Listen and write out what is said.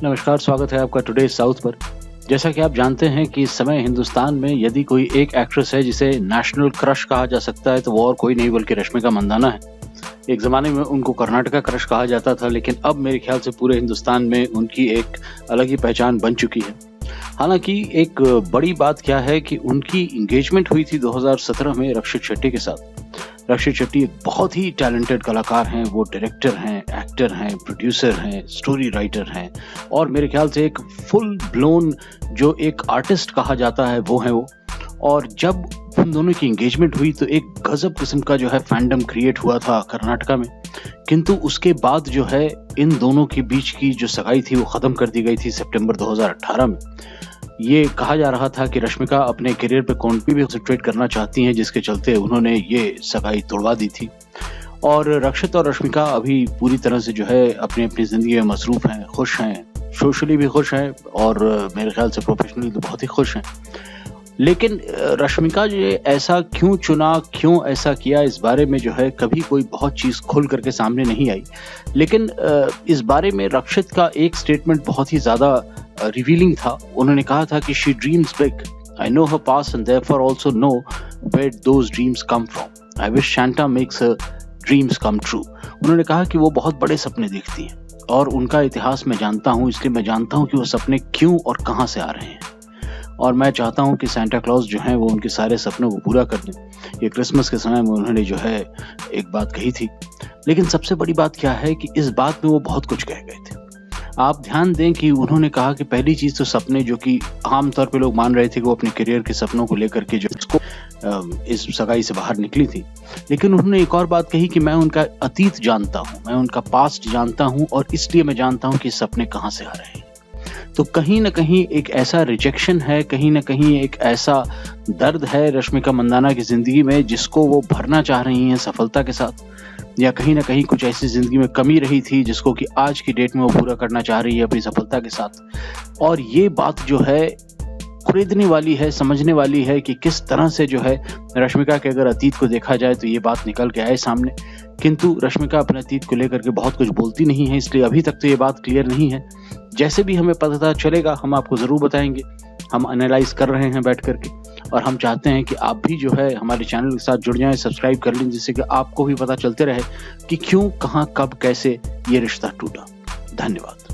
नमस्कार, स्वागत है आपका टुडे साउथ पर। जैसा कि आप जानते हैं कि इस समय हिंदुस्तान में यदि कोई एक एक्ट्रेस है जिसे नेशनल क्रश कहा जा सकता है तो वो और कोई नहीं बल्कि रश्मिका मंदाना है। एक ज़माने में उनको कर्नाटका क्रश कहा जाता था, लेकिन अब मेरे ख्याल से पूरे हिंदुस्तान में उनकी एक अलग ही पहचान बन चुकी है। हालाँकि एक बड़ी बात क्या है कि उनकी एंगेजमेंट हुई थी 2017 में रक्षित शेट्टी के साथ। रक्षित शेट्टी एक बहुत ही टैलेंटेड कलाकार हैं, वो डायरेक्टर हैं, एक्टर हैं, प्रोड्यूसर हैं, स्टोरी राइटर हैं और मेरे ख्याल से एक फुल ब्लोन जो एक आर्टिस्ट कहा जाता है वो हैं वो। और जब उन दोनों की एंगेजमेंट हुई तो एक गजब किस्म का जो है फैंडम क्रिएट हुआ था कर्नाटका में, किंतु उसके बाद जो है इन दोनों के बीच की जो सगाई थी वो ख़त्म कर दी गई थी सितंबर 2018 में। ये कहा जा रहा था कि रश्मिका अपने करियर पे कॉन्सेंट्रेट करना चाहती हैं, जिसके चलते उन्होंने ये सगाई तोड़वा दी थी। और रक्षित और रश्मिका अभी पूरी तरह से जो है अपनी अपनी ज़िंदगी में मसरूफ़ हैं, खुश हैं, सोशली भी खुश हैं और मेरे ख्याल से प्रोफेशनली तो बहुत ही खुश हैं। लेकिन रश्मिका जो है ऐसा क्यों चुना, क्यों ऐसा किया, इस बारे में जो है कभी कोई बहुत चीज़ खुल करके सामने नहीं आई। लेकिन इस बारे में रक्षित का एक स्टेटमेंट बहुत ही ज़्यादा रिवीलिंग था। उन्होंने कहा था कि she dreams big, I know her past and therefore also know where those dreams come from, I wish Shanta makes her dreams come true. उन्होंने कहा कि वो बहुत बड़े सपने देखती हैं और उनका इतिहास मैं जानता हूँ, इसलिए मैं जानता हूँ कि वो सपने क्यों और कहाँ से आ रहे हैं। और मैं चाहता हूँ कि सांता क्लॉज जो हैं वो उनके सारे सपनों को पूरा कर दें। ये क्रिसमस के समय में उन्होंने जो है एक बात कही थी। लेकिन सबसे बड़ी बात क्या है कि इस बात में वो बहुत कुछ कह गए थे। आप ध्यान दें कि उन्होंने कहा कि पहली चीज़ तो सपने, जो कि आम तौर पे लोग मान रहे थे कि वो अपने करियर के सपनों को लेकर के जो इसको इस सगाई से बाहर निकली थी। लेकिन उन्होंने एक और बात कही कि मैं उनका अतीत जानता हूँ, मैं उनका पास्ट जानता हूँ और इसलिए मैं जानता हूँ कि सपने कहाँ से आ रहे हैं। तो कहीं न कहीं एक ऐसा रिजेक्शन है, कहीं न कहीं एक ऐसा दर्द है रश्मिका मंदाना की ज़िंदगी में जिसको वो भरना चाह रही हैं सफलता के साथ, या कहीं न कहीं कुछ ऐसी ज़िंदगी में कमी रही थी जिसको कि आज की डेट में वो पूरा करना चाह रही है अपनी सफलता के साथ। और ये बात जो है खरीदने वाली है, समझने वाली है कि किस तरह से जो है रश्मिका के अगर अतीत को देखा जाए तो ये बात निकल के आए सामने। किंतु रश्मिका अपने अतीत को लेकर के बहुत कुछ बोलती नहीं है, इसलिए अभी तक तो ये बात क्लियर नहीं है। जैसे भी हमें पता चलेगा हम आपको ज़रूर बताएंगे। हम एनालाइज कर रहे हैं बैठ करके और हम चाहते हैं कि आप भी जो है हमारे चैनल के साथ जुड़ जाएं, सब्सक्राइब कर लें, जिससे कि आपको भी पता चलते रहे कि क्यों, कहाँ, कब, कैसे ये रिश्ता टूटा। धन्यवाद।